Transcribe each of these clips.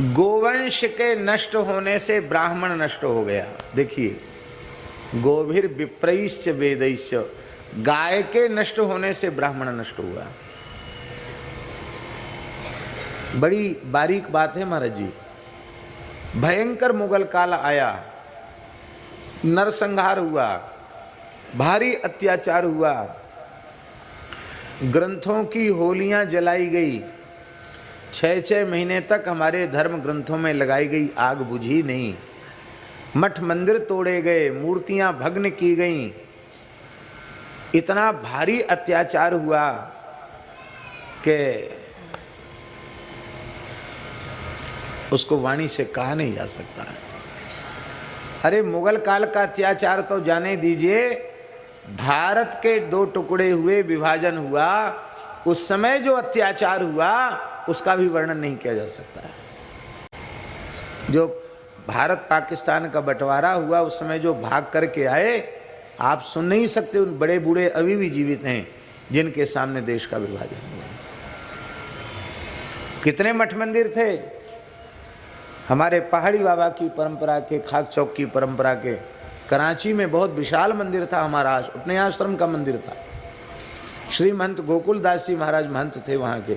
गोवंश के नष्ट होने से ब्राह्मण नष्ट हो गया। देखिए, गोभिर विप्रैश्च वेदैश्च, गाय के नष्ट होने से ब्राह्मण नष्ट हुआ। बड़ी बारीक बात है महाराज जी। भयंकर मुगल काल आया, नरसंहार हुआ, भारी अत्याचार हुआ, ग्रंथों की होलियां जलाई गई, 6-6 महीने तक हमारे धर्म ग्रंथों में लगाई गई आग बुझी नहीं, मठ मंदिर तोड़े गए, मूर्तियां भग्न की गईं, इतना भारी अत्याचार हुआ कि उसको वाणी से कहा नहीं जा सकता है। अरे मुगल काल का अत्याचार तो जाने दीजिए, भारत के 2 टुकड़े हुए, विभाजन हुआ, उस समय जो अत्याचार हुआ उसका भी वर्णन नहीं किया जा सकता है। जो भारत पाकिस्तान का बंटवारा हुआ उस समय जो भाग करके आए, आप सुन नहीं सकते। उन बड़े बूढ़े अभी भी जीवित हैं जिनके सामने देश का विभाजन हुआ। कितने मठ मंदिर थे हमारे पहाड़ी बाबा की परंपरा के, खाक चौक की परंपरा के। कराची में बहुत विशाल मंदिर था हमारा, अपने आश्रम का मंदिर था। श्री महंत गोकुल दास जी महाराज महंत थे वहाँ के।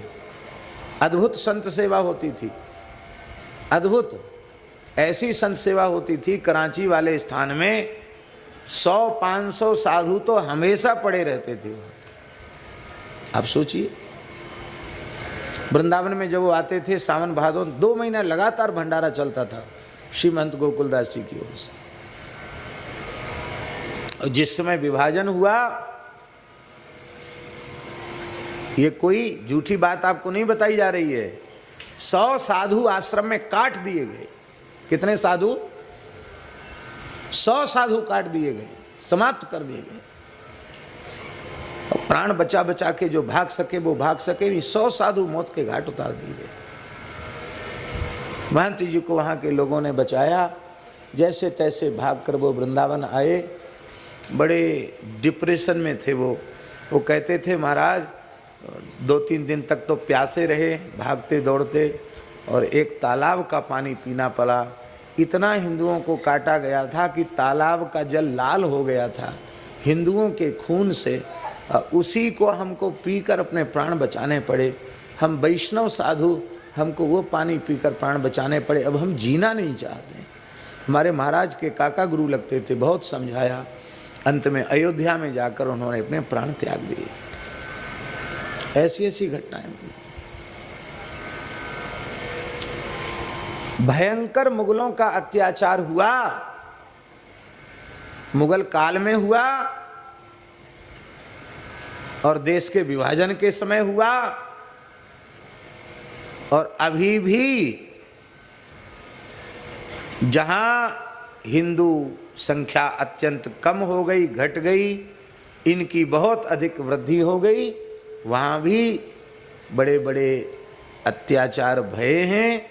अद्भुत संत सेवा होती थी, अद्भुत ऐसी संत सेवा होती थी। कराची वाले स्थान में 100-500 साधु तो हमेशा पड़े रहते थे। आप सोचिए, वृंदावन में जब वो आते थे सावन भादो 2 महीना लगातार भंडारा चलता था श्री महंत गोकुलदास जी की ओर से। और जिस समय विभाजन हुआ, ये कोई झूठी बात आपको नहीं बताई जा रही है, 100 साधु आश्रम में काट दिए गए। कितने साधु? 100 साधु काट दिए गए, समाप्त कर दिए गए। और प्राण बचा बचा के जो भाग सके वो भाग सके, 100 साधु मौत के घाट उतार दिए गए। महंत जी को वहाँ के लोगों ने बचाया, जैसे तैसे भाग कर वो वृंदावन आए। बड़े डिप्रेशन में थे वो कहते थे महाराज 2-3 दिन तक तो प्यासे रहे, भागते दौड़ते, और एक तालाब का पानी पीना पड़ा। इतना हिंदुओं को काटा गया था कि तालाब का जल लाल हो गया था हिंदुओं के खून से। उसी को हमको पीकर अपने प्राण बचाने पड़े। हम वैष्णव साधु, हमको वो पानी पीकर प्राण बचाने पड़े। अब हम जीना नहीं चाहते। हमारे महाराज के काका गुरु लगते थे, बहुत समझाया। अंत में अयोध्या में जाकर उन्होंने अपने प्राण त्याग दिए। ऐसी ऐसी घटनाएं। भयंकर मुगलों का अत्याचार हुआ, मुगल काल में हुआ और देश के विभाजन के समय हुआ, और अभी भी जहां हिंदू संख्या अत्यंत कम हो गई, घट गई, इनकी बहुत अधिक वृद्धि हो गई, वहाँ भी बड़े बड़े अत्याचार भये हैं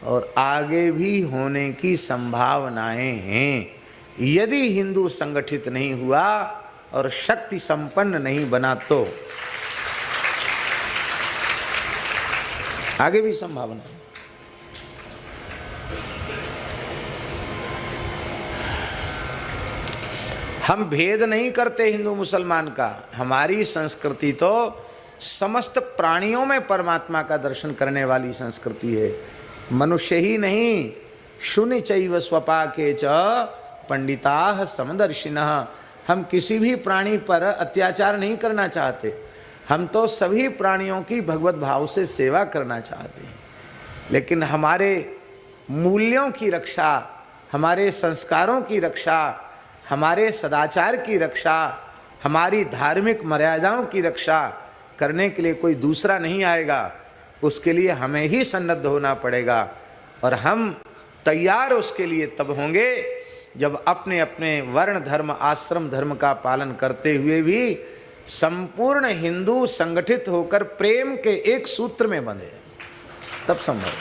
और आगे भी होने की संभावनाएं हैं। यदि हिंदू संगठित नहीं हुआ और शक्ति संपन्न नहीं बना तो आगे भी संभावना है। हम भेद नहीं करते हिंदू मुसलमान का। हमारी संस्कृति तो समस्त प्राणियों में परमात्मा का दर्शन करने वाली संस्कृति है। मनुष्य ही नहीं, शून्य चैव स्वपाके च पंडिताः समदर्शिनः। हम किसी भी प्राणी पर अत्याचार नहीं करना चाहते। हम तो सभी प्राणियों की भगवत भाव से सेवा करना चाहते हैं। लेकिन हमारे मूल्यों की रक्षा, हमारे संस्कारों की रक्षा, हमारे सदाचार की रक्षा, हमारी धार्मिक मर्यादाओं की रक्षा करने के लिए कोई दूसरा नहीं आएगा। उसके लिए हमें ही सन्नद्ध होना पड़ेगा। और हम तैयार उसके लिए तब होंगे जब अपने अपने वर्ण धर्म, आश्रम धर्म का पालन करते हुए भी संपूर्ण हिंदू संगठित होकर प्रेम के एक सूत्र में बंधे, तब संभव।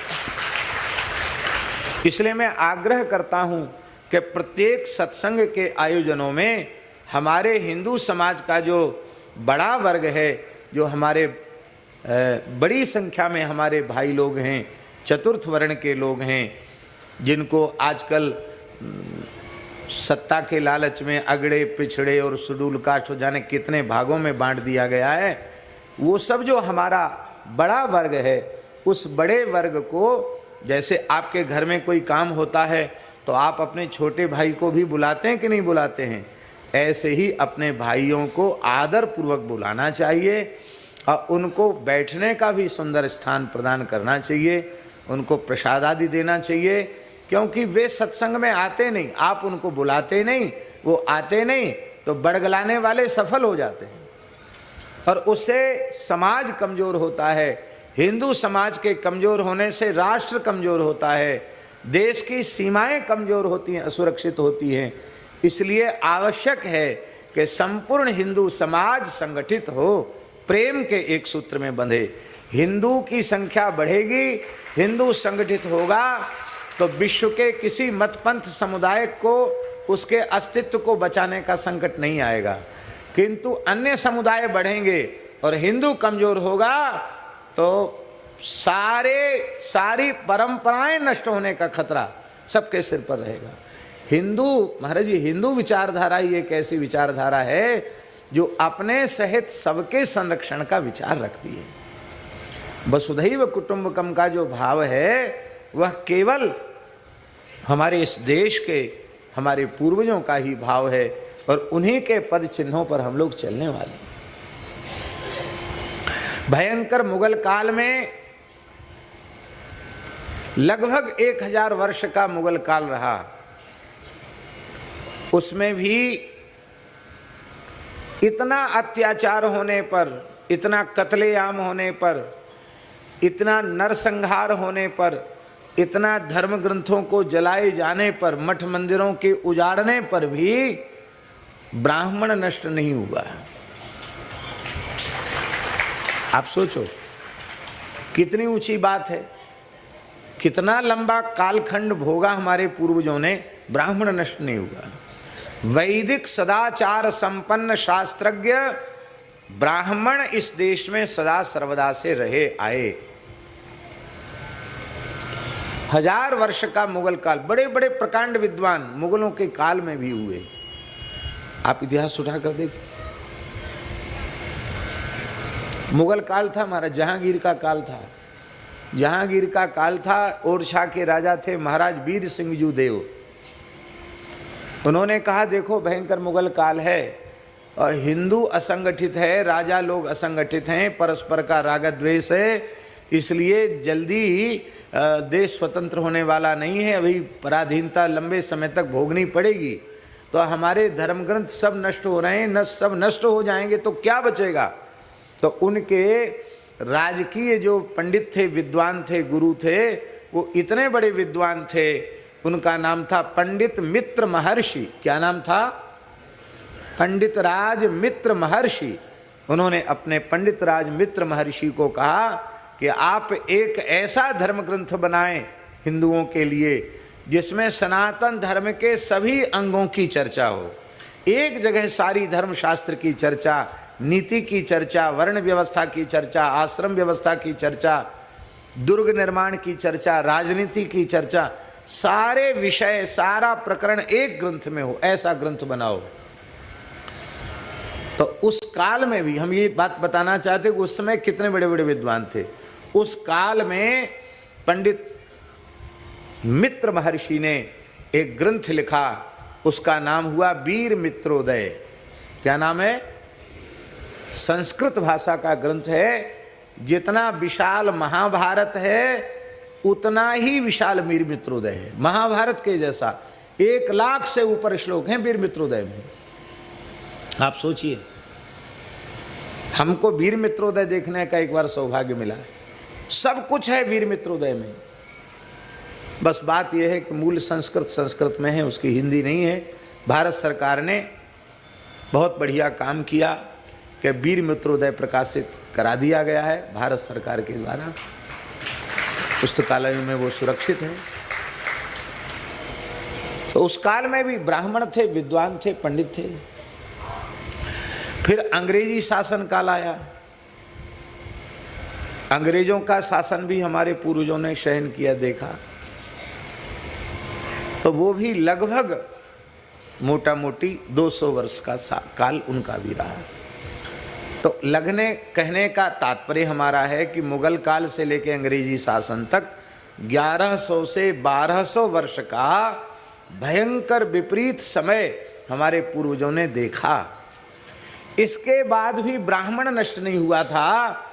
इसलिए मैं आग्रह करता हूं कि प्रत्येक सत्संग के आयोजनों में हमारे हिंदू समाज का जो बड़ा वर्ग है, जो हमारे बड़ी संख्या में हमारे भाई लोग हैं, चतुर्थ वर्ण के लोग हैं, जिनको आजकल सत्ता के लालच में अगड़े पिछड़े और शेड्यूल कास्ट हो जाने कितने भागों में बांट दिया गया है, वो सब जो हमारा बड़ा वर्ग है, उस बड़े वर्ग को, जैसे आपके घर में कोई काम होता है तो आप अपने छोटे भाई को भी बुलाते हैं कि नहीं बुलाते हैं, ऐसे ही अपने भाइयों को आदर पूर्वक बुलाना चाहिए और उनको बैठने का भी सुंदर स्थान प्रदान करना चाहिए, उनको प्रसाद आदि देना चाहिए, क्योंकि वे सत्संग में आते नहीं, आप उनको बुलाते नहीं, वो आते नहीं, तो बड़गलाने वाले सफल हो जाते हैं और उससे समाज कमज़ोर होता है। हिंदू समाज के कमज़ोर होने से राष्ट्र कमज़ोर होता है, देश की सीमाएं कमज़ोर होती हैं, असुरक्षित होती हैं। इसलिए आवश्यक है कि संपूर्ण हिंदू समाज संगठित हो, प्रेम के एक सूत्र में बंधे। हिंदू की संख्या बढ़ेगी, हिंदू संगठित होगा तो विश्व के किसी मतपंथ समुदाय को, उसके अस्तित्व को बचाने का संकट नहीं आएगा। किंतु अन्य समुदाय बढ़ेंगे और हिंदू कमज़ोर होगा तो सारी परंपराएं नष्ट होने का खतरा सबके सिर पर रहेगा। हिंदू, महाराज जी, हिंदू विचारधारा ही एक ऐसी विचारधारा है जो अपने सहित सबके संरक्षण का विचार रखती है। वसुधैव कुटुंबकम का जो भाव है वह केवल हमारे इस देश के, हमारे पूर्वजों का ही भाव है और उन्हीं के पद चिन्हों पर हम लोग चलने वाले हैं। भयंकर मुगल काल में लगभग 1000 वर्ष का मुगल काल रहा, उसमें भी इतना अत्याचार होने पर, इतना कत्लेआम होने पर, इतना नरसंहार होने पर, इतना धर्म ग्रंथों को जलाए जाने पर, मठ मंदिरों के उजाड़ने पर भी ब्राह्मण नष्ट नहीं हुआ। आप सोचो कितनी ऊंची बात है, कितना लंबा कालखंड भोगा हमारे पूर्वजों ने, ब्राह्मण नष्ट नहीं हुआ। वैदिक सदाचार संपन्न शास्त्रज्ञ ब्राह्मण इस देश में सदा सर्वदा से रहे आए। 1000 वर्ष का मुगल काल, बड़े बड़े प्रकांड विद्वान मुगलों के काल में भी हुए। आप इतिहास उठाकर देखिए, मुगल काल था हमारा, जहांगीर का काल था, जहांगीर का काल था। ओरछा के राजा थे महाराज वीर सिंह जू देव। उन्होंने कहा देखो भयंकर मुगल काल है और हिंदू असंगठित है, राजा लोग असंगठित हैं, परस्पर का राग द्वेष है, इसलिए जल्दी देश स्वतंत्र होने वाला नहीं है, अभी पराधीनता लंबे समय तक भोगनी पड़ेगी। तो हमारे धर्म ग्रंथ सब नष्ट हो रहे हैं, सब नष्ट हो जाएंगे तो क्या बचेगा। तो उनके राजकीय जो पंडित थे, विद्वान थे, गुरु थे, वो इतने बड़े विद्वान थे, उनका नाम था पंडित मित्र महर्षि। क्या नाम था? पंडित राज मित्र महर्षि। उन्होंने अपने पंडित राज मित्र महर्षि को कहा कि आप एक ऐसा धर्म ग्रंथ बनाएं हिंदुओं के लिए जिसमें सनातन धर्म के सभी अंगों की चर्चा हो। एक जगह सारी धर्मशास्त्र की चर्चा, नीति की चर्चा, वर्ण व्यवस्था की चर्चा, आश्रम व्यवस्था की चर्चा, दुर्ग निर्माण की चर्चा, राजनीति की चर्चा, सारे विषय, सारा प्रकरण एक ग्रंथ में हो, ऐसा ग्रंथ बनाओ। तो उस काल में भी हम ये बात बताना चाहते कि उस समय कितने बड़े बड़े विद्वान थे। उस काल में पंडित मित्र महर्षि ने एक ग्रंथ लिखा, उसका नाम हुआ वीर मित्रोदय। क्या नाम है? संस्कृत भाषा का ग्रंथ है। जितना विशाल महाभारत है उतना ही विशाल वीर मित्रोदय है। महाभारत के जैसा 1,00,000 से ऊपर श्लोक हैं वीर मित्रोदय में। आप सोचिए, हमको वीर मित्रोदय देखने का एक बार सौभाग्य मिला है। सब कुछ है वीर मित्रोदय में। बस बात यह है कि मूल संस्कृत में है, उसकी हिंदी नहीं है। भारत सरकार ने बहुत बढ़िया काम किया कि वीर मित्रोदय प्रकाशित करा दिया गया है भारत सरकार के द्वारा। पुस्तकालयों में वो सुरक्षित है। तो उस काल में भी ब्राह्मण थे, विद्वान थे, पंडित थे। फिर अंग्रेजी शासन काल आया। अंग्रेजों का शासन भी हमारे पूर्वजों ने सहन किया, देखा, तो वो भी लगभग मोटा मोटी 200 वर्ष का काल उनका भी रहा। तो कहने का तात्पर्य हमारा है कि मुगल काल से लेकर अंग्रेजी शासन तक 1100 से 1200 वर्ष का भयंकर विपरीत समय हमारे पूर्वजों ने देखा। इसके बाद भी ब्राह्मण नष्ट नहीं हुआ था।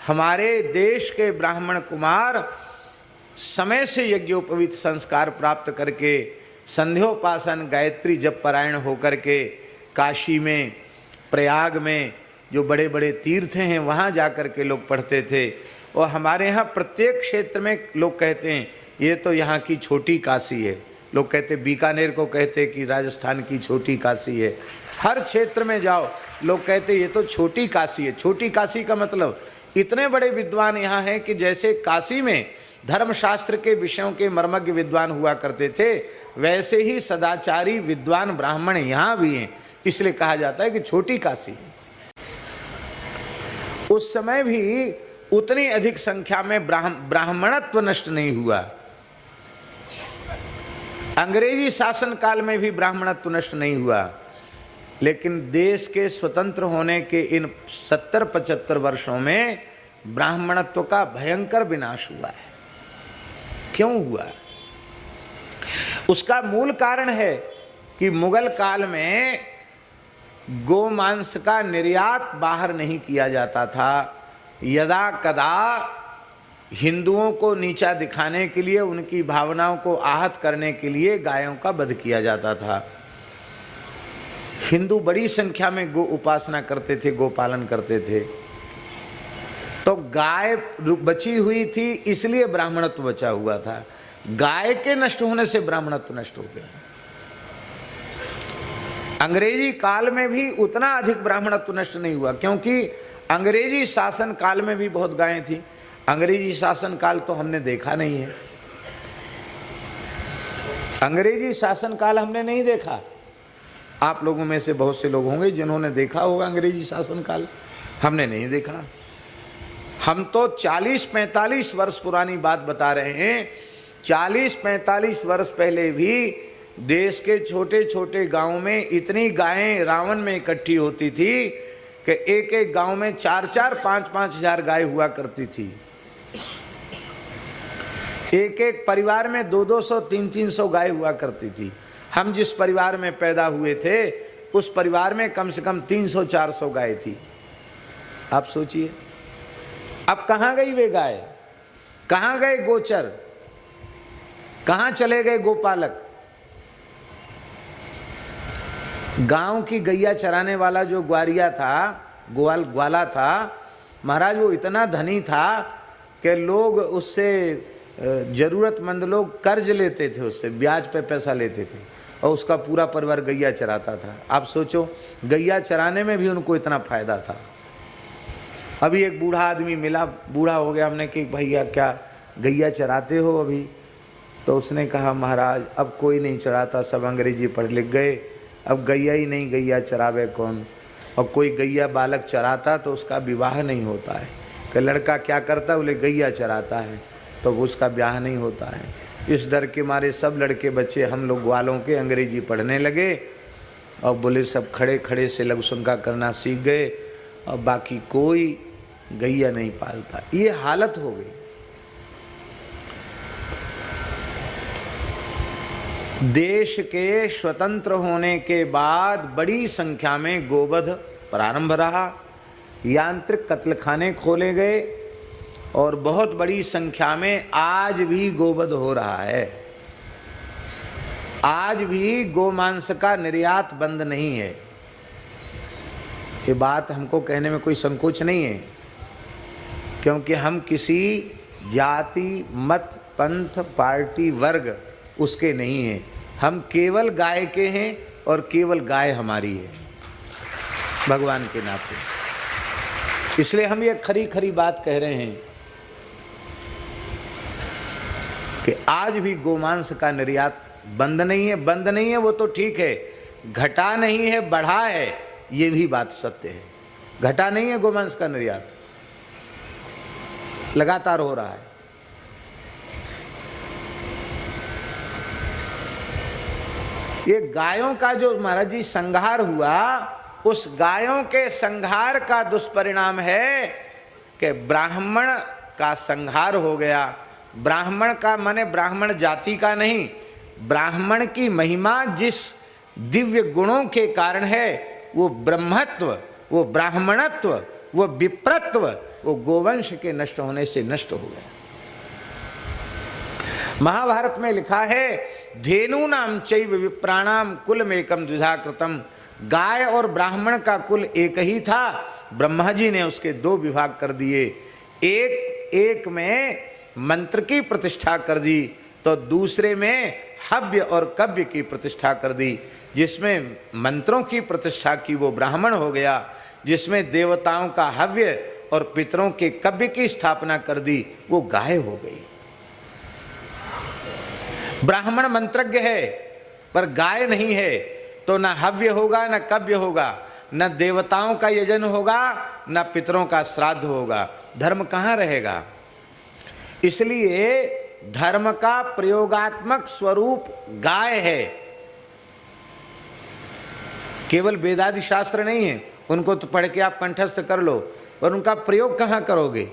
हमारे देश के ब्राह्मण कुमार समय से यज्ञोपवीत संस्कार प्राप्त करके संध्योपासन गायत्री जप परायण होकर के काशी में, प्रयाग में जो बड़े बड़े तीर्थ हैं वहाँ जा कर के लोग पढ़ते थे। और हमारे यहाँ प्रत्येक क्षेत्र में लोग कहते हैं ये तो यहाँ की छोटी काशी है। लोग कहते बीकानेर को कहते कि राजस्थान की छोटी काशी है। हर क्षेत्र में जाओ लोग कहते ये तो छोटी काशी है। छोटी काशी का मतलब इतने बड़े विद्वान यहाँ हैं कि जैसे काशी में धर्मशास्त्र के विषयों के मर्मज्ञ विद्वान हुआ करते थे, वैसे ही सदाचारी विद्वान ब्राह्मण यहाँ भी हैं। इसलिए कहा जाता है कि छोटी काशी। उस समय भी उतनी अधिक संख्या में ब्राह्मणत्व नष्ट नहीं हुआ। अंग्रेजी शासन काल में भी ब्राह्मणत्व नष्ट नहीं हुआ, लेकिन देश के स्वतंत्र होने के इन 70-75 वर्षों में ब्राह्मणत्व का भयंकर विनाश हुआ है। क्यों हुआ? उसका मूल कारण है कि मुगल काल में गोमांस का निर्यात बाहर नहीं किया जाता था। यदा कदा हिंदुओं को नीचा दिखाने के लिए, उनकी भावनाओं को आहत करने के लिए गायों का वध किया जाता था। हिंदू बड़ी संख्या में गो उपासना करते थे, गोपालन करते थे, तो गाय बची हुई थी इसलिए ब्राह्मणत्व बचा हुआ था। गाय के नष्ट होने से ब्राह्मणत्व नष्ट हो गया। अंग्रेजी काल में भी उतना अधिक ब्राह्मणत्व नष्ट नहीं हुआ, क्योंकि अंग्रेजी शासन काल में भी बहुत गायें थी। अंग्रेजी शासन काल तो हमने देखा नहीं है। अंग्रेजी शासन काल हमने नहीं देखा। आप लोगों में से बहुत से लोग होंगे जिन्होंने देखा होगा अंग्रेजी शासन काल। हमने नहीं देखा। हम तो 40-45 वर्ष पुरानी बात बता रहे हैं। 40-45 वर्ष पहले भी देश के छोटे छोटे गांव में इतनी गायें रावण में इकट्ठी होती थी कि एक एक गांव में 4-4, 5-5 हजार गाय हुआ करती थी। एक एक परिवार में 200-200, 300-300 गाय हुआ करती थी। हम जिस परिवार में पैदा हुए थे उस परिवार में कम से कम 300-400 गाय थी। आप सोचिए अब कहाँ गई वे गाय? कहाँ गए गोचर? कहाँ चले गए गोपालक? गांव की गैया चराने वाला जो ग्वारिया था, ग्वाला था, महाराज वो इतना धनी था कि लोग उससे, जरूरतमंद लोग कर्ज लेते थे, उससे ब्याज पे पैसा लेते थे और उसका पूरा परिवार गैया चराता था। आप सोचो गैया चराने में भी उनको इतना फायदा था। अभी एक बूढ़ा आदमी मिला, बूढ़ा हो गया, हमने कि भैया क्या गैया चराते हो अभी? तो उसने कहा महाराज अब कोई नहीं चराता, सब अंग्रेजी पढ़ लिख गए, अब गैया ही नहीं, गैया चरावे कौन? और कोई गैया बालक चराता तो उसका विवाह नहीं होता है। कि लड़का क्या करता है? बोले गैया चराता है, तो उसका ब्याह नहीं होता है। इस डर के मारे सब लड़के बच्चे हम लोग ग्वालों के अंग्रेजी पढ़ने लगे और बोले सब खड़े खड़े से लघुशंका करना सीख गए और बाकी कोई गैया नहीं पालता। ये हालत हो गई। देश के स्वतंत्र होने के बाद बड़ी संख्या में गोवध प्रारंभ रहा, यांत्रिक कत्लखाने खोले गए और बहुत बड़ी संख्या में आज भी गोवध हो रहा है। आज भी गोमांस का निर्यात बंद नहीं है। ये बात हमको कहने में कोई संकोच नहीं है, क्योंकि हम किसी जाति, मत, पंथ, पार्टी, वर्ग उसके नहीं हैं। हम केवल गाय के हैं और केवल गाय हमारी है भगवान के नाते। इसलिए हम ये खरी खरी बात कह रहे हैं कि आज भी गोमांस का निर्यात बंद नहीं है। बंद नहीं है वो तो ठीक है, घटा नहीं है, बढ़ा है, ये भी बात सत्य है। घटा नहीं है गोमांस का निर्यात। लगातार हो रहा है। ये गायों का जो महाराज जी संहार हुआ, उस गायों के संहार का दुष्परिणाम है कि ब्राह्मण का संहार हो गया। ब्राह्मण का माने ब्राह्मण जाति का नहीं, ब्राह्मण की महिमा जिस दिव्य गुणों के कारण है, वो ब्रह्मत्व, वो ब्राह्मणत्व, वो विप्रत्व, वो गोवंश के नष्ट होने से नष्ट हो गया। महाभारत में लिखा है, धेनूनाम चैव विप्राणाम कुलमेकम द्विधा कृतम। गाय और ब्राह्मण का कुल एक ही था, ब्रह्मा जी ने उसके दो विभाग कर दिए। एक में मंत्र की प्रतिष्ठा कर दी, तो दूसरे में हव्य और कव्य की प्रतिष्ठा कर दी। जिसमें मंत्रों की प्रतिष्ठा की वो ब्राह्मण हो गया, जिसमें देवताओं का हव्य और पितरों के कव्य की स्थापना कर दी वो गाय हो गई। ब्राह्मण मंत्रज्ञ है पर गाय नहीं है, तो न हव्य होगा न कव्य होगा, न देवताओं का यजन होगा न पितरों का श्राद्ध होगा। धर्म कहाँ रहेगा? इसलिए धर्म का प्रयोगात्मक स्वरूप गाय है, केवल वेदादि शास्त्र नहीं है। उनको तो पढ़ के आप कंठस्थ कर लो, और उनका प्रयोग कहाँ करोगे?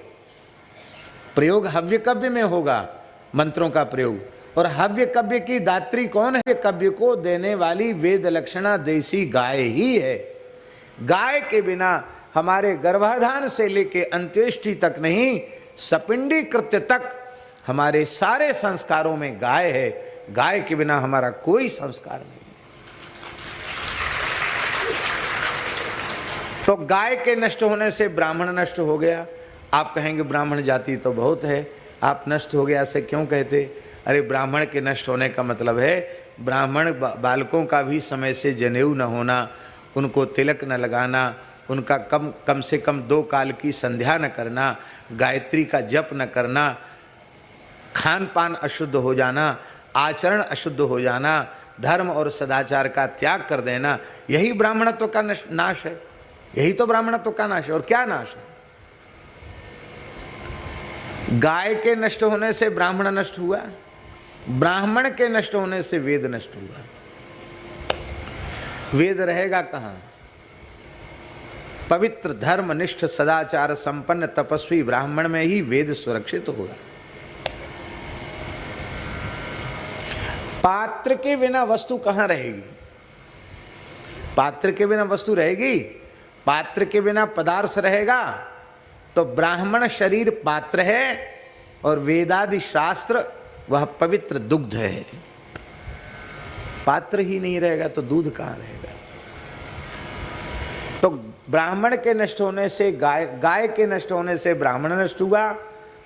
प्रयोग हव्य कव्य में होगा, मंत्रों का प्रयोग। और हव्य कव्य की दात्री कौन है? कव्य को देने वाली वेद लक्षणा देसी गाय ही है। गाय के बिना हमारे गर्भाधान से लेके अंत्येष्टि तक नहीं, सपिंडी कृत्य तक हमारे सारे संस्कारों में गाय है। गाय के बिना हमारा कोई संस्कार नहीं। तो गाय के नष्ट होने से ब्राह्मण नष्ट हो गया। आप कहेंगे ब्राह्मण जाति तो बहुत है, आप नष्ट हो गया से क्यों कहते? अरे ब्राह्मण के नष्ट होने का मतलब है ब्राह्मण बालकों का भी समय से जनेऊ न होना, उनको तिलक न लगाना, उनका कम से कम 2 काल की संध्या न करना, गायत्री का जप न करना, खान पान अशुद्ध हो जाना, आचरण अशुद्ध हो जाना, धर्म और सदाचार का त्याग कर देना, यही ब्राह्मणत्व का नाश है। यही तो ब्राह्मणत्व का नाश है। और क्या नाश है? गाय के नष्ट होने से ब्राह्मण नष्ट हुआ, ब्राह्मण के नष्ट होने से वेद नष्ट हुआ। वेद रहेगा कहाँ? पवित्र धर्मनिष्ठ सदाचार संपन्न तपस्वी ब्राह्मण में ही वेद सुरक्षित होगा। पात्र के बिना वस्तु कहाँ रहेगी? पात्र के बिना वस्तु रहेगी? पात्र के बिना पदार्थ रहेगा? तो ब्राह्मण शरीर पात्र है और वेदादि शास्त्र वह पवित्र दुग्ध है। पात्र ही नहीं रहेगा तो दूध कहाँ रहेगा? तो ब्राह्मण के नष्ट होने से गाय के नष्ट होने से ब्राह्मण नष्ट हुआ,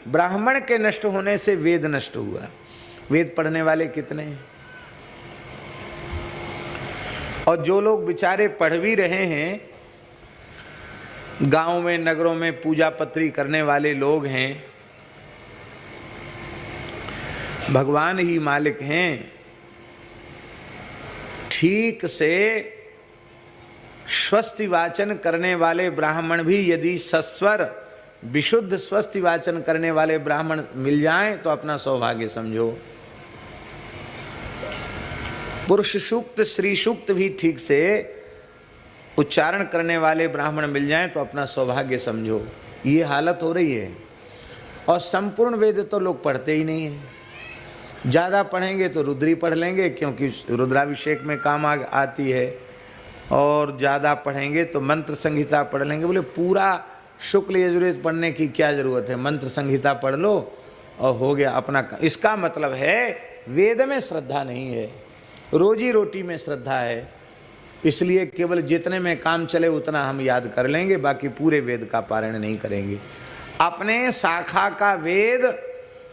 ब्राह्मण के नष्ट होने से वेद नष्ट हुआ। वेद पढ़ने वाले कितने हैं? और जो लोग बेचारे पढ़ भी रहे हैं, गांव में नगरों में पूजा पत्री करने वाले लोग हैं, भगवान ही मालिक हैं। ठीक से स्वस्ति वाचन करने वाले ब्राह्मण भी यदि सस्वर विशुद्ध स्वस्ति वाचन करने वाले ब्राह्मण मिल जाएं तो अपना सौभाग्य समझो। पुरुष सूक्त स्त्री सूक्त भी ठीक से उच्चारण करने वाले ब्राह्मण मिल जाएं तो अपना सौभाग्य समझो। ये हालत हो रही है। और संपूर्ण वेद तो लोग पढ़ते ही नहीं हैं। ज़्यादा पढ़ेंगे तो रुद्री पढ़ लेंगे क्योंकि रुद्राभिषेक में काम आती है, और ज़्यादा पढ़ेंगे तो मंत्र संहिता पढ़ लेंगे। बोले पूरा शुक्ल यजुर्वेद पढ़ने की क्या ज़रूरत है, मंत्र संहिता पढ़ लो और हो गया अपना। इसका मतलब है वेद में श्रद्धा नहीं है, रोजी रोटी में श्रद्धा है। इसलिए केवल जितने में काम चले उतना हम याद कर लेंगे, बाकी पूरे वेद का पारायण नहीं करेंगे। अपने शाखा का वेद,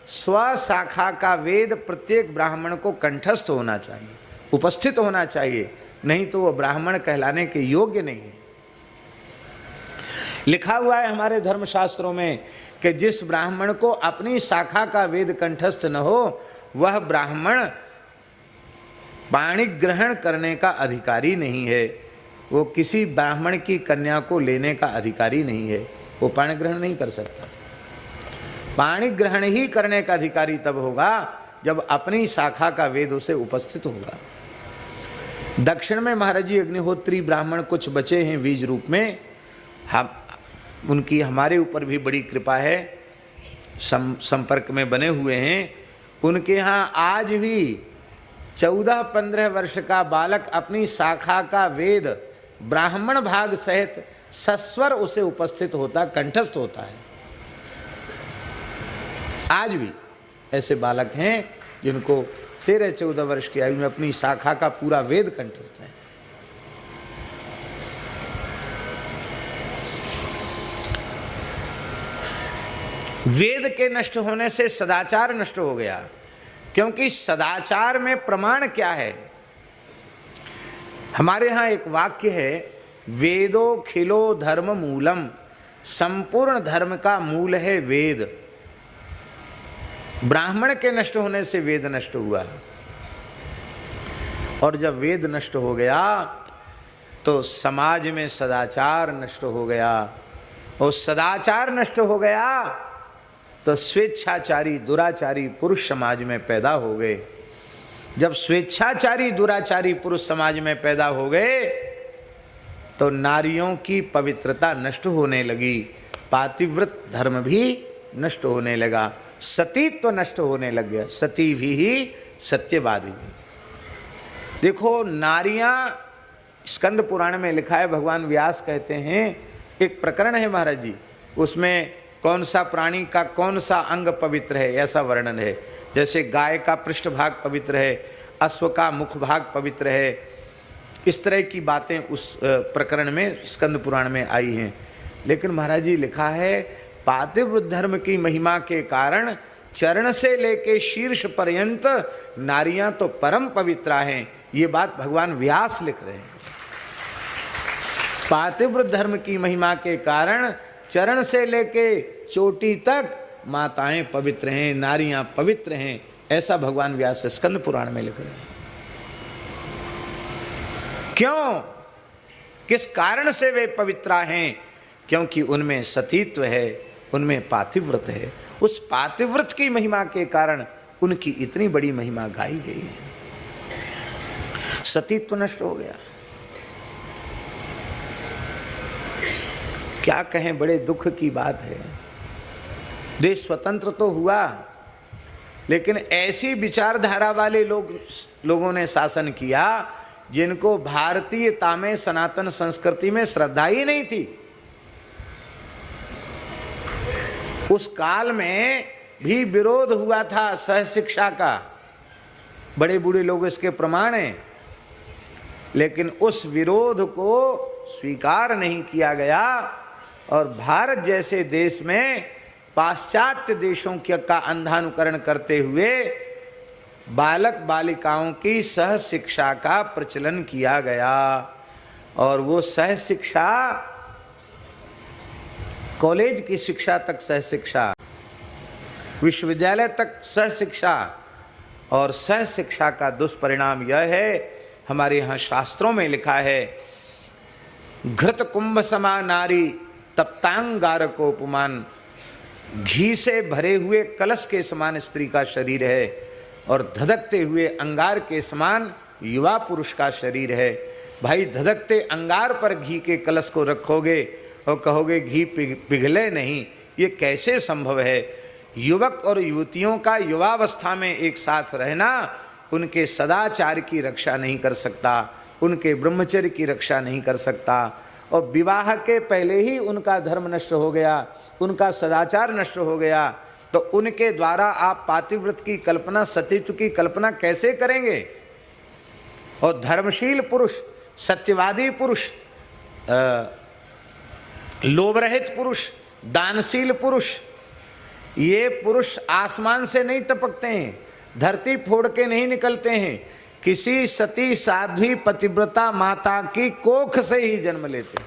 स्व शाखा का वेद प्रत्येक ब्राह्मण को कंठस्थ होना चाहिए, उपस्थित होना चाहिए, नहीं तो वह ब्राह्मण कहलाने के योग्य नहीं है। लिखा हुआ है हमारे धर्मशास्त्रों में कि जिस ब्राह्मण को अपनी शाखा का वेद कंठस्थ न हो वह ब्राह्मण पाणी ग्रहण करने का अधिकारी नहीं है। वो किसी ब्राह्मण की कन्या को लेने का अधिकारी नहीं है, वो पाणी ग्रहण नहीं कर सकता। पाणी ग्रहण ही करने का अधिकारी तब होगा जब अपनी शाखा का वेद उसे उपस्थित होगा। दक्षिण में महाराज जी अग्निहोत्री ब्राह्मण कुछ बचे हैं बीज रूप में, हम उनकी हमारे ऊपर भी बड़ी कृपा है, संपर्क में बने हुए हैं। उनके यहाँ आज भी 14-15 वर्ष का बालक अपनी शाखा का वेद ब्राह्मण भाग सहित सस्वर उसे उपस्थित होता, कंठस्थ होता है। आज भी ऐसे बालक हैं जिनको 13-14 वर्ष की आयु में अपनी शाखा का पूरा वेद कंठस्थ है। वेद के नष्ट होने से सदाचार नष्ट हो गया, क्योंकि सदाचार में प्रमाण क्या है? हमारे यहाँ एक वाक्य है, वेदो खिलो धर्म मूलम, संपूर्ण धर्म का मूल है वेद। ब्राह्मण के नष्ट होने से वेद नष्ट हुआ, और जब वेद नष्ट हो गया तो समाज में सदाचार नष्ट हो गया, और सदाचार नष्ट हो गया तो स्वेच्छाचारी दुराचारी पुरुष समाज में पैदा हो गए। जब स्वेच्छाचारी दुराचारी पुरुष समाज में पैदा हो गए तो नारियों की पवित्रता नष्ट होने लगी, पातिव्रत धर्म भी नष्ट होने लगा, सतीत्व नष्ट होने लग गया, सती भी सत्यवादी भी। देखो नारियां, स्कंद पुराण में लिखा है, भगवान व्यास कहते हैं, एक प्रकरण है महाराज जी, उसमें कौन सा प्राणी का कौन सा अंग पवित्र है ऐसा वर्णन है। जैसे गाय का पृष्ठभाग पवित्र है, अश्व का मुख भाग पवित्र है, इस तरह की बातें उस प्रकरण में स्कंद पुराण में आई हैं। लेकिन महाराज जी लिखा है, पातिव्रत धर्म की महिमा के कारण चरण से लेके शीर्ष पर्यंत नारियां तो परम पवित्रा हैं। ये बात भगवान व्यास लिख रहे हैं। पातिव्रत धर्म की महिमा के कारण चरण से लेके चोटी तक माताएं पवित्र हैं, नारियां पवित्र हैं, ऐसा भगवान व्यास स्कंद पुराण में लिख रहे हैं। क्यों? किस कारण से वे पवित्रा हैं? क्योंकि उनमें सतीत्व है, उनमें पातिव्रत है। उस पातिव्रत की महिमा के कारण उनकी इतनी बड़ी महिमा गाई गई है। सतीत्व नष्ट हो गया, क्या कहें, बड़े दुख की बात है। देश स्वतंत्र तो हुआ, लेकिन ऐसी विचारधारा वाले लोगों ने शासन किया जिनको भारतीयता में, सनातन संस्कृति में श्रद्धा ही नहीं थी। उस काल में भी विरोध हुआ था सहशिक्षा का, बड़े बूढ़े लोग इसके प्रमाण हैं, लेकिन उस विरोध को स्वीकार नहीं किया गया। और भारत जैसे देश में पाश्चात्य देशों का अंधानुकरण करते हुए बालक बालिकाओं की सह शिक्षा का प्रचलन किया गया। और वो सह शिक्षा कॉलेज की शिक्षा तक सह शिक्षा, विश्वविद्यालय तक सह शिक्षा, और सह शिक्षा का दुष्परिणाम यह है, हमारे यहाँ शास्त्रों में लिखा है, घृत कुंभ समा नारी तप्तांगारकोपमान, घी से भरे हुए कलश के समान स्त्री का शरीर है, और धधकते हुए अंगार के समान युवा पुरुष का शरीर है। भाई, धधकते अंगार पर घी के कलश को रखोगे और कहोगे घी पिघले नहीं, ये कैसे संभव है? युवक और युवतियों का युवावस्था में एक साथ रहना उनके सदाचार की रक्षा नहीं कर सकता, उनके ब्रह्मचर्य की रक्षा नहीं कर सकता। और विवाह के पहले ही उनका धर्म नष्ट हो गया, उनका सदाचार नष्ट हो गया, तो उनके द्वारा आप पातिव्रत की कल्पना, सतीत्व की कल्पना कैसे करेंगे? और धर्मशील पुरुष, सत्यवादी पुरुष, लोभरहित पुरुष, दानशील पुरुष, ये पुरुष आसमान से नहीं टपकते हैं, धरती फोड़ के नहीं निकलते हैं, किसी सती साध्वी पतिव्रता माता की कोख से ही जन्म लेते हैं।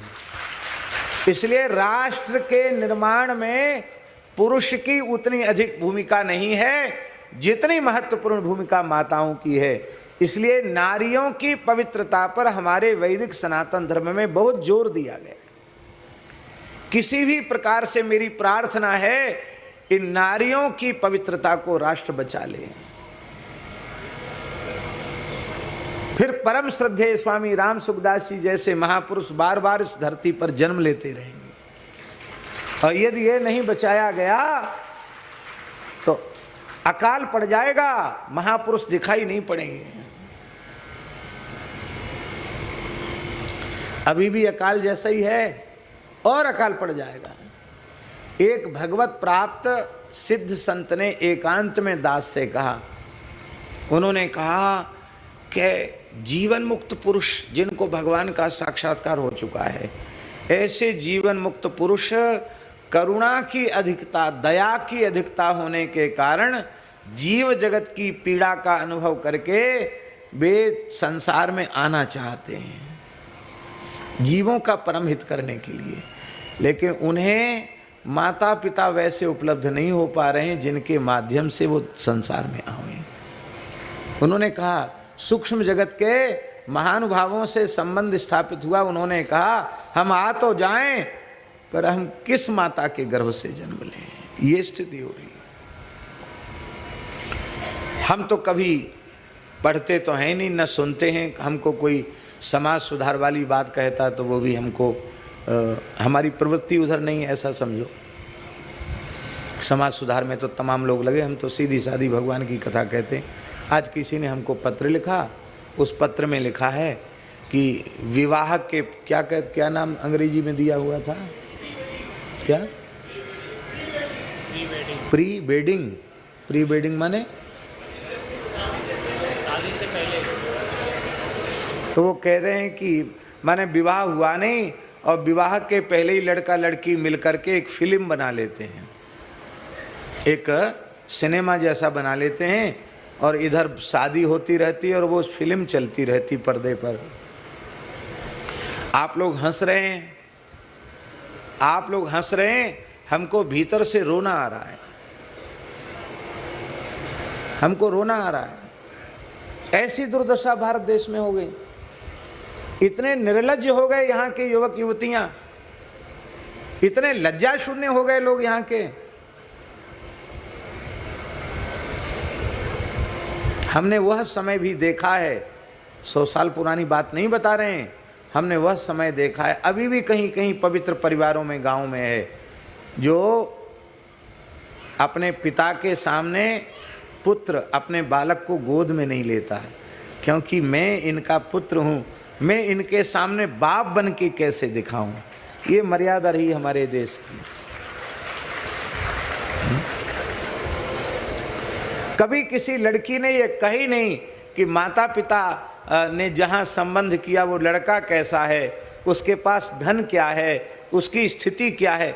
इसलिए राष्ट्र के निर्माण में पुरुष की उतनी अधिक भूमिका नहीं है जितनी महत्वपूर्ण भूमिका माताओं की है। इसलिए नारियों की पवित्रता पर हमारे वैदिक सनातन धर्म में बहुत जोर दिया गया। किसी भी प्रकार से मेरी प्रार्थना है इन नारियों की पवित्रता को राष्ट्र बचा ले। फिर परम श्रद्धेय स्वामी राम सुखदास जी जैसे महापुरुष बार बार इस धरती पर जन्म लेते रहेंगे, और यदि ये नहीं बचाया गया तो अकाल पड़ जाएगा, महापुरुष दिखाई नहीं पड़ेंगे। अभी भी अकाल जैसा ही है और अकाल पड़ जाएगा। एक भगवत प्राप्त सिद्ध संत ने एकांत में दास से कहा, उन्होंने कहा कि जीवन मुक्त पुरुष जिनको भगवान का साक्षात्कार हो चुका है, ऐसे जीवन मुक्त पुरुष करुणा की अधिकता, दया की अधिकता होने के कारण जीव जगत की पीड़ा का अनुभव करके वे संसार में आना चाहते हैं, जीवों का परम हित करने के लिए, लेकिन उन्हें माता पिता वैसे उपलब्ध नहीं हो पा रहे हैं जिनके माध्यम से वो संसार में आए। उन्होंने कहा सूक्ष्म जगत के महानुभावों से संबंध स्थापित हुआ। उन्होंने कहा हम आ तो जाएं, पर हम किस माता के गर्भ से जन्म लें, ये स्थिति हो रही है। हम तो कभी पढ़ते तो हैं नहीं, न सुनते हैं। हमको कोई समाज सुधार वाली बात कहता तो वो भी हमको हमारी प्रवृत्ति उधर नहीं है, ऐसा समझो। समाज सुधार में तो तमाम लोग लगे, हम तो सीधी सादी भगवान की कथा कहते हैं। आज किसी ने हमको पत्र लिखा, उस पत्र में लिखा है कि विवाह के क्या नाम अंग्रेजी में दिया हुआ था, क्या प्री वेडिंग माने शादी से पहले। तो वो कह रहे हैं कि माने विवाह हुआ नहीं और विवाह के पहले ही लड़का लड़की मिलकर के एक फिल्म बना लेते हैं, एक सिनेमा जैसा बना लेते हैं, और इधर शादी होती रहती है और वो फिल्म चलती रहती पर्दे पर। आप लोग हंस रहे हैं, आप लोग हंस रहे हैं, हमको भीतर से रोना आ रहा है, हमको रोना आ रहा है। ऐसी दुर्दशा भारत देश में हो गई। इतने निर्लज्ज हो गए यहाँ के युवक युवतियां, इतने लज्जा शून्य हो गए लोग यहाँ के। हमने वह समय भी देखा है, 100 साल पुरानी बात नहीं बता रहे हैं, हमने वह समय देखा है। अभी भी कहीं कहीं पवित्र परिवारों में, गांव में है, जो अपने पिता के सामने पुत्र अपने बालक को गोद में नहीं लेता है, क्योंकि मैं इनका पुत्र हूँ, मैं इनके सामने बाप बन के कैसे दिखाऊं। ये मर्यादा रही हमारे देश की। कभी किसी लड़की ने ये कही नहीं कि माता पिता ने जहाँ संबंध किया वो लड़का कैसा है, उसके पास धन क्या है, उसकी स्थिति क्या है।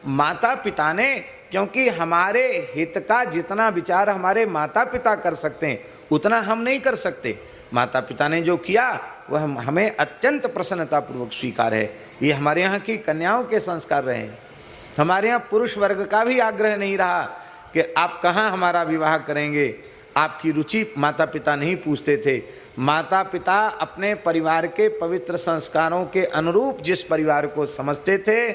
माता पिता ने, क्योंकि हमारे हित का जितना विचार हमारे माता पिता कर सकते हैं उतना हम नहीं कर सकते। माता पिता ने जो किया वह हमें अत्यंत प्रसन्नतापूर्वक स्वीकार है। ये हमारे यहाँ की कन्याओं के संस्कार रहे हैं। हमारे यहाँ पुरुष वर्ग का भी आग्रह नहीं रहा कि आप कहाँ हमारा विवाह करेंगे, आपकी रुचि माता पिता नहीं पूछते थे। माता पिता अपने परिवार के पवित्र संस्कारों के अनुरूप जिस परिवार को समझते थे,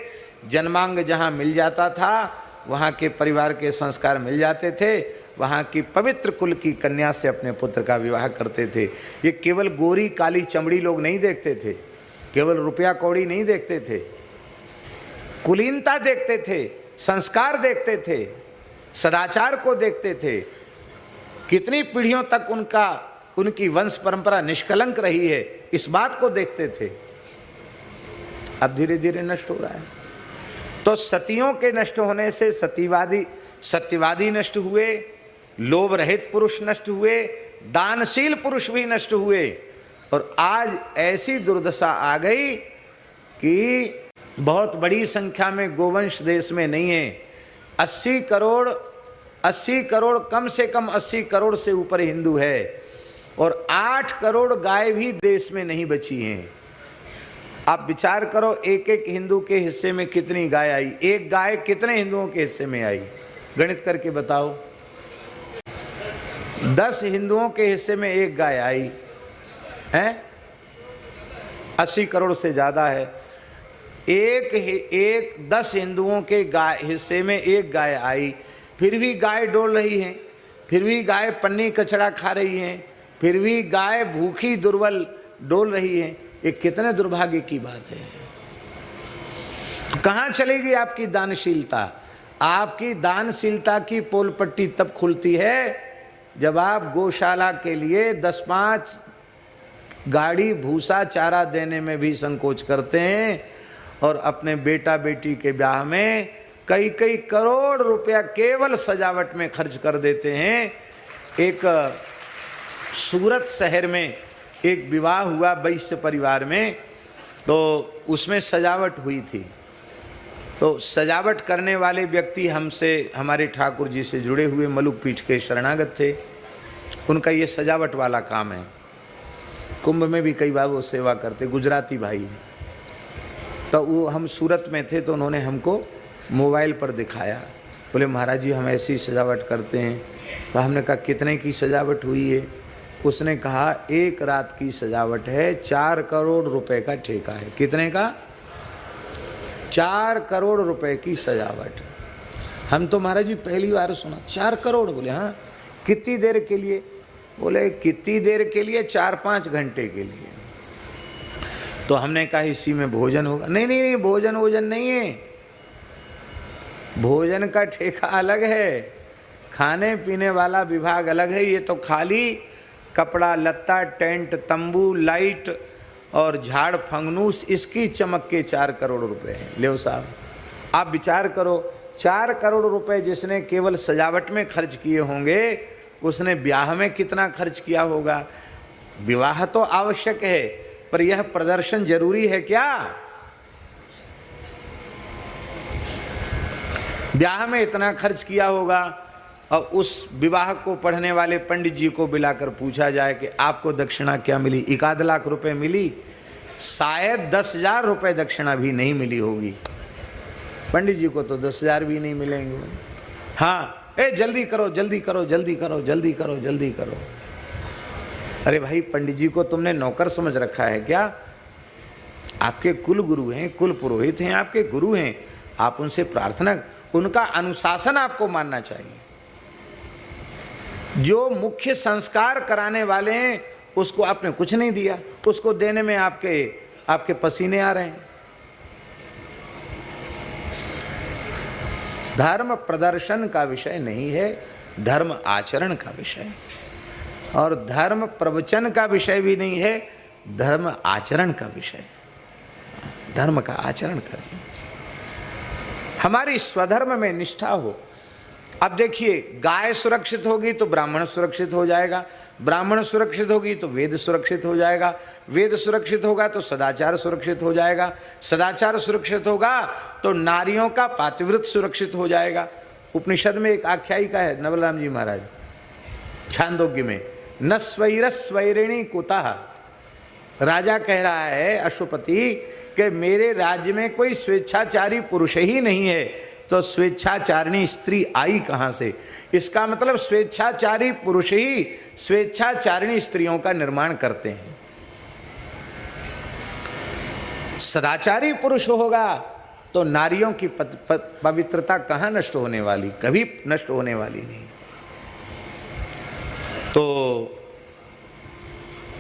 जन्मांग जहाँ मिल जाता था, वहाँ के परिवार के संस्कार मिल जाते थे, वहाँ की पवित्र कुल की कन्या से अपने पुत्र का विवाह करते थे। ये केवल गोरी काली चमड़ी लोग नहीं देखते थे, केवल रुपया कौड़ी नहीं देखते थे, कुलीनता देखते थे, संस्कार देखते थे, सदाचार को देखते थे, कितनी पीढ़ियों तक उनकी वंश परंपरा निष्कलंक रही है, इस बात को देखते थे। अब धीरे धीरे नष्ट हो रहा है। तो सतियों के नष्ट होने से सत्यवादी नष्ट हुए, लोभ रहित पुरुष नष्ट हुए, दानशील पुरुष भी नष्ट हुए, और आज ऐसी दुर्दशा आ गई कि बहुत बड़ी संख्या में गोवंश देश में नहीं है। 80 करोड़ कम से कम 80 करोड़ से ऊपर हिंदू है, और 8 करोड़ गाय भी देश में नहीं बची हैं। आप विचार करो, एक एक हिंदू के हिस्से में कितनी गाय आई, एक गाय कितने हिंदुओं के हिस्से में आई, गणित करके बताओ। 10 हिंदुओं के हिस्से में एक गाय आई है, 80 करोड़ से ज़्यादा है। एक 10 हिंदुओं के हिस्से में एक गाय आई, फिर भी गाय डोल रही है, फिर भी गाय पन्नी कचड़ा खा रही है, फिर भी गाय भूखी दुर्बल डोल रही है। ये कितने दुर्भाग्य की बात है। तो कहाँ चलेगी आपकी दानशीलता? आपकी दानशीलता की पोल पट्टी तब खुलती है जब आप गौशाला के लिए 10-5 गाड़ी भूसा चारा देने में भी संकोच करते हैं और अपने बेटा बेटी के ब्याह में कई कई करोड़ रुपया केवल सजावट में खर्च कर देते हैं। एक सूरत शहर में एक विवाह हुआ वैश्य परिवार में, तो उसमें सजावट हुई थी। तो सजावट करने वाले व्यक्ति हमसे, हमारे ठाकुर जी से जुड़े हुए मलुक पीठ के शरणागत थे। उनका ये सजावट वाला काम है। कुंभ में भी कई बार वो सेवा करते, गुजराती भाई हैं। तो वो हम सूरत में थे तो उन्होंने हमको मोबाइल पर दिखाया, बोले महाराज जी हम ऐसी सजावट करते हैं। तो हमने कहा कितने की सजावट हुई है? उसने कहा 1 रात की सजावट है, 4 करोड़ रुपए का ठेका है। कितने का? 4 करोड़ रुपए की सजावट। हम तो महाराज जी पहली बार सुना 4 करोड़। बोले हाँ, कितनी देर के लिए? बोले कितनी देर के लिए? 4-5 घंटे के लिए। तो हमने कहा इसी में भोजन होगा? नहीं नहीं नहीं, भोजन नहीं है, भोजन का ठेका अलग है, खाने पीने वाला विभाग अलग है। ये तो खाली कपड़ा लत्ता, टेंट, तंबू, लाइट और झाड़ फंगनूस, इसकी चमक के 4 करोड़ रुपए हैं। ले साहब, आप विचार करो, 4 करोड़ रुपए जिसने केवल सजावट में खर्च किए होंगे, उसने ब्याह में कितना खर्च किया होगा? विवाह तो आवश्यक है, पर यह प्रदर्शन जरूरी है क्या? ब्याह में इतना खर्च किया होगा और उस विवाह को पढ़ने वाले पंडित जी को बुलाकर पूछा जाए कि आपको दक्षिणा क्या मिली? 1 लाख रुपए मिली, शायद 10,000 रुपए दक्षिणा भी नहीं मिली होगी। पंडित जी को तो 10,000 भी नहीं मिलेंगे। हाँ, जल्दी करो जल्दी करो जल्दी करो जल्दी करो जल्दी करो। अरे भाई, पंडित जी को तुमने नौकर समझ रखा है क्या? आपके कुल गुरु हैं, कुल पुरोहित हैं, आपके गुरु हैं। आप उनसे प्रार्थना, उनका अनुशासन आपको मानना चाहिए। जो मुख्य संस्कार कराने वाले हैं उसको आपने कुछ नहीं दिया, उसको देने में आपके पसीने आ रहे हैं। धर्म प्रदर्शन का विषय नहीं है, धर्म आचरण का विषय है। और धर्म प्रवचन का विषय भी नहीं है, धर्म आचरण का विषय है। धर्म का आचरण करें, हमारी स्वधर्म में निष्ठा हो। अब देखिए, गाय सुरक्षित होगी तो ब्राह्मण सुरक्षित हो जाएगा, ब्राह्मण सुरक्षित होगी तो वेद सुरक्षित हो जाएगा, वेद सुरक्षित होगा तो सदाचार सुरक्षित हो जाएगा, सदाचार सुरक्षित होगा तो नारियों का पातिव्रत सुरक्षित हो जाएगा। उपनिषद में एक आख्यायिका है नवलराम जी महाराज, छांदोग्य में, न स्वैरस्वैरिणी कुतः। राजा कह रहा है अश्वपति कि मेरे राज्य में कोई स्वेच्छाचारी पुरुष ही नहीं है, तो स्वेच्छाचारिणी स्त्री आई कहाँ से? इसका मतलब स्वेच्छाचारी पुरुष ही स्वेच्छाचारिणी स्त्रियों का निर्माण करते हैं। सदाचारी पुरुष होगा तो नारियों की पवित्रता कहाँ नष्ट होने वाली? कभी नष्ट होने वाली नहीं। तो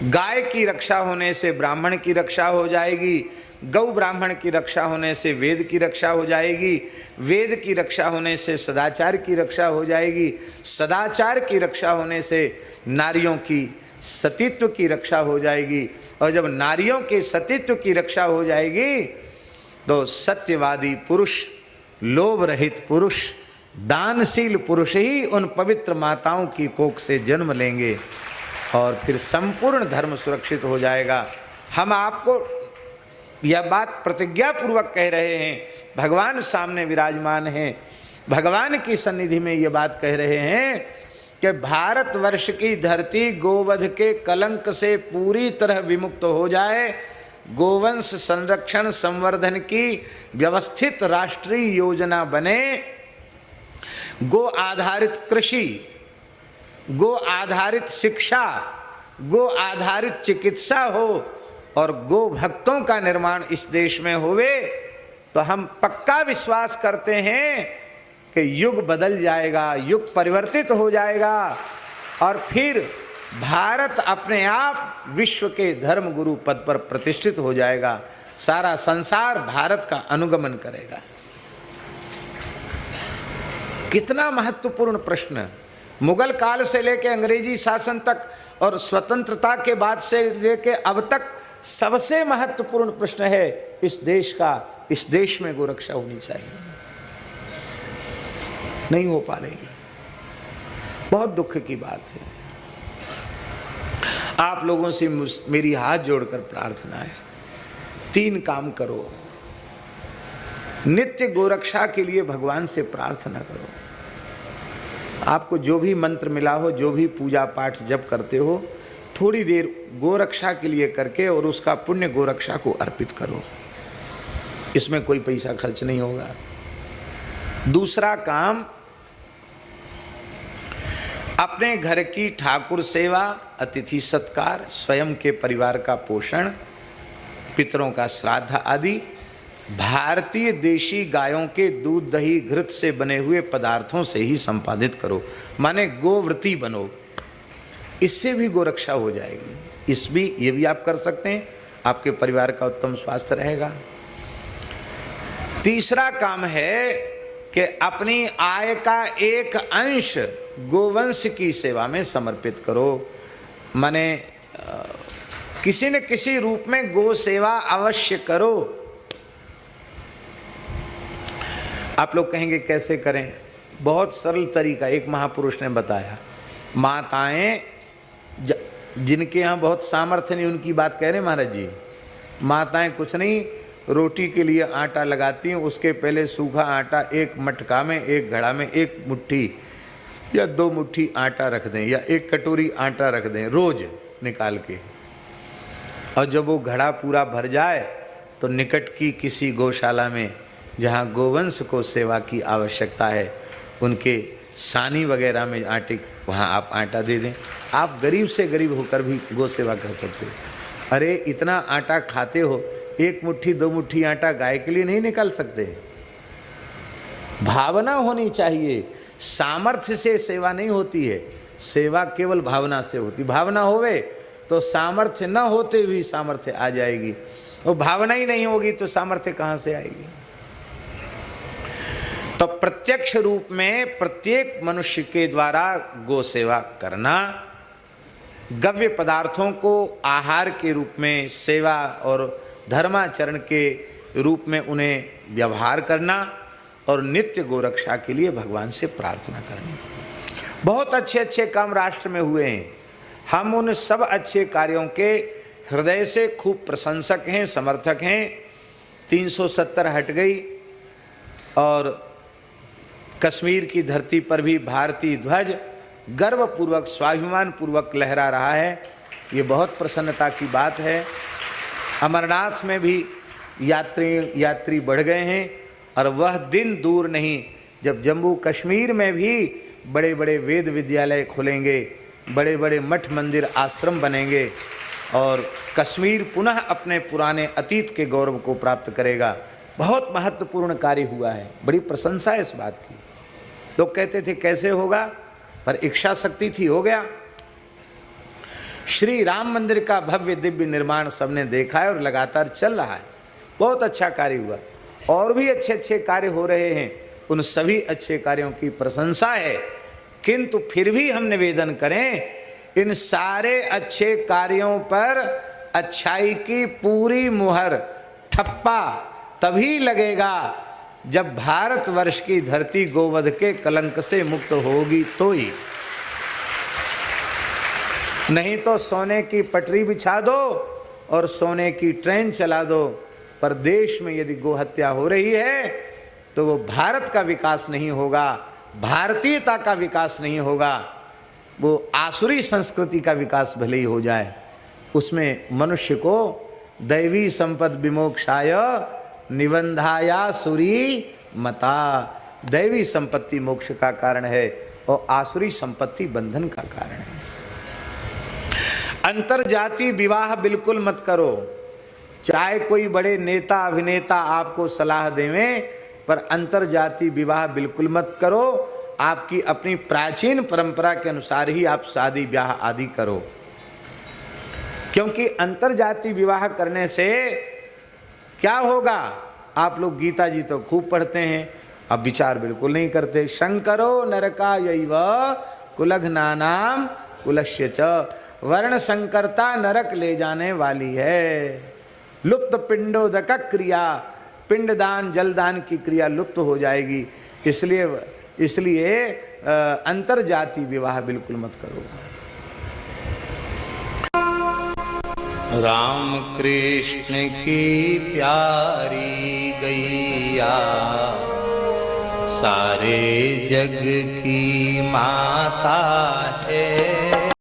गाय की रक्षा होने से ब्राह्मण की रक्षा हो जाएगी, गौ ब्राह्मण की रक्षा होने से वेद की रक्षा हो जाएगी, वेद की रक्षा होने से सदाचार की रक्षा हो जाएगी, सदाचार की रक्षा होने से नारियों की सतीत्व की रक्षा हो जाएगी। और जब नारियों के सतीत्व की रक्षा हो जाएगी तो सत्यवादी पुरुष, लोभ रहित पुरुष, दानशील पुरुष ही उन पवित्र माताओं की कोख से जन्म लेंगे और फिर संपूर्ण धर्म सुरक्षित हो जाएगा। हम आपको यह बात प्रतिज्ञा पूर्वक कह रहे हैं, भगवान सामने विराजमान हैं, भगवान की सन्निधि में ये बात कह रहे हैं कि भारतवर्ष की धरती गोवध के कलंक से पूरी तरह विमुक्त हो जाए, गोवंश संरक्षण संवर्धन की व्यवस्थित राष्ट्रीय योजना बने, गो आधारित कृषि, गो आधारित शिक्षा, गो आधारित चिकित्सा हो और गो भक्तों का निर्माण इस देश में होवे, तो हम पक्का विश्वास करते हैं कि युग बदल जाएगा, युग परिवर्तित हो जाएगा और फिर भारत अपने आप विश्व के धर्म गुरु पद पर प्रतिष्ठित हो जाएगा, सारा संसार भारत का अनुगमन करेगा। कितना महत्वपूर्ण प्रश्न, मुगल काल से लेकर अंग्रेजी शासन तक और स्वतंत्रता के बाद से लेकर अब तक सबसे महत्वपूर्ण प्रश्न है इस देश का। इस देश में गोरक्षा होनी चाहिए, नहीं हो पा रही, बहुत दुख की बात है। आप लोगों से मेरी हाथ जोड़कर प्रार्थना है, 3 काम करो। नित्य गोरक्षा के लिए भगवान से प्रार्थना करो। आपको जो भी मंत्र मिला हो, जो भी पूजा पाठ जप करते हो, थोड़ी देर गोरक्षा के लिए करके और उसका पुण्य गोरक्षा को अर्पित करो। इसमें कोई पैसा खर्च नहीं होगा। दूसरा काम, अपने घर की ठाकुर सेवा, अतिथि सत्कार, स्वयं के परिवार का पोषण, पितरों का श्राद्ध आदि भारतीय देशी गायों के दूध दही घृत से बने हुए पदार्थों से ही संपादित करो, माने गोव्रती बनो। इससे भी गोरक्षा हो जाएगी। ये भी आप कर सकते हैं, आपके परिवार का उत्तम स्वास्थ्य रहेगा। तीसरा काम है कि अपनी आय का एक अंश गोवंश की सेवा में समर्पित करो, माने किसी न किसी रूप में गो सेवा अवश्य करो। आप लोग कहेंगे कैसे करें? बहुत सरल तरीका एक महापुरुष ने बताया। माताएं जिनके यहाँ बहुत सामर्थ्य नहीं, उनकी बात कह रहे महाराज जी। माताएं कुछ नहीं, रोटी के लिए आटा लगाती हैं, उसके पहले सूखा आटा एक मटका में, एक घड़ा में 1 मुट्ठी या 2 मुट्ठी आटा रख दें, या 1 कटोरी आटा रख दें रोज निकाल के। और जब वो घड़ा पूरा भर जाए तो निकट की किसी गौशाला में, जहाँ गोवंश को सेवा की आवश्यकता है, उनके सानी वगैरह में आटे, वहाँ आप आटा दे दें। आप गरीब से गरीब होकर भी गौ सेवा कर सकते हो। अरे इतना आटा खाते हो, 1 मुट्ठी 2 मुट्ठी आटा गाय के लिए नहीं निकाल सकते? भावना होनी चाहिए। सामर्थ्य से सेवा नहीं होती है, सेवा केवल भावना से होती। भावना होवे तो सामर्थ्य न होते भी सामर्थ्य आ जाएगी, और भावना ही नहीं होगी तो सामर्थ्य कहाँ से आएगी? तो प्रत्यक्ष रूप में प्रत्येक मनुष्य के द्वारा गो सेवा करना, गव्य पदार्थों को आहार के रूप में सेवा और धर्माचरण के रूप में उन्हें व्यवहार करना, और नित्य गोरक्षा के लिए भगवान से प्रार्थना करनी। बहुत अच्छे अच्छे काम राष्ट्र में हुए हैं। हम उन सब अच्छे कार्यों के हृदय से खूब प्रशंसक हैं, समर्थक हैं। 370 हट गई और कश्मीर की धरती पर भी भारतीय ध्वज गर्वपूर्वक, स्वाभिमान पूर्वक लहरा रहा है। ये बहुत प्रसन्नता की बात है। अमरनाथ में भी यात्री बढ़ गए हैं, और वह दिन दूर नहीं जब जम्मू कश्मीर में भी बड़े बड़े वेद विद्यालय खुलेंगे, बड़े बड़े मठ मंदिर आश्रम बनेंगे, और कश्मीर पुनः अपने पुराने अतीत के गौरव को प्राप्त करेगा। बहुत महत्वपूर्ण कार्य हुआ है, बड़ी प्रशंसा है इस बात की। लोग कहते थे कैसे होगा, पर इच्छा शक्ति थी, हो गया। श्री राम मंदिर का भव्य दिव्य निर्माण सबने देखा है और लगातार चल रहा है। बहुत अच्छा कार्य हुआ, और भी अच्छे अच्छे कार्य हो रहे हैं। उन सभी अच्छे कार्यों की प्रशंसा है, किंतु फिर भी हम निवेदन करें, इन सारे अच्छे कार्यों पर अच्छाई की पूरी मुहर, ठप्पा तभी लगेगा जब भारतवर्ष की धरती गोवध के कलंक से मुक्त होगी तो ही। नहीं तो सोने की पटरी बिछा दो और सोने की ट्रेन चला दो, पर देश में यदि गोहत्या हो रही है तो वो भारत का विकास नहीं होगा, भारतीयता का विकास नहीं होगा, वो आसुरी संस्कृति का विकास भले ही हो जाए। उसमें मनुष्य को दैवी संपद विमोक्षाय निबंधाया सुरी मता, दैवी संपत्ति मोक्ष का कारण है और आसुरी संपत्ति बंधन का कारण है। अंतरजातीय विवाह बिल्कुल मत करो। चाहे कोई बड़े नेता अभिनेता आपको सलाह देवें पर अंतर जाति विवाह बिल्कुल मत करो। आपकी अपनी प्राचीन परंपरा के अनुसार ही आप शादी ब्याह आदि करो, क्योंकि अंतर जाति विवाह करने से क्या होगा? आप लोग गीता जी तो खूब पढ़ते हैं, अब विचार बिल्कुल नहीं करते। शंकरो नरकायैव कुलघ्नानाम कुलस्य च, वर्ण संकरता नरक ले जाने वाली है। लुप्त पिंडोदक क्रिया, पिंडदान जलदान की क्रिया लुप्त हो जाएगी। इसलिए अंतर जाति विवाह बिल्कुल मत करो। राम कृष्ण की प्यारी गैया सारे जग की माता है।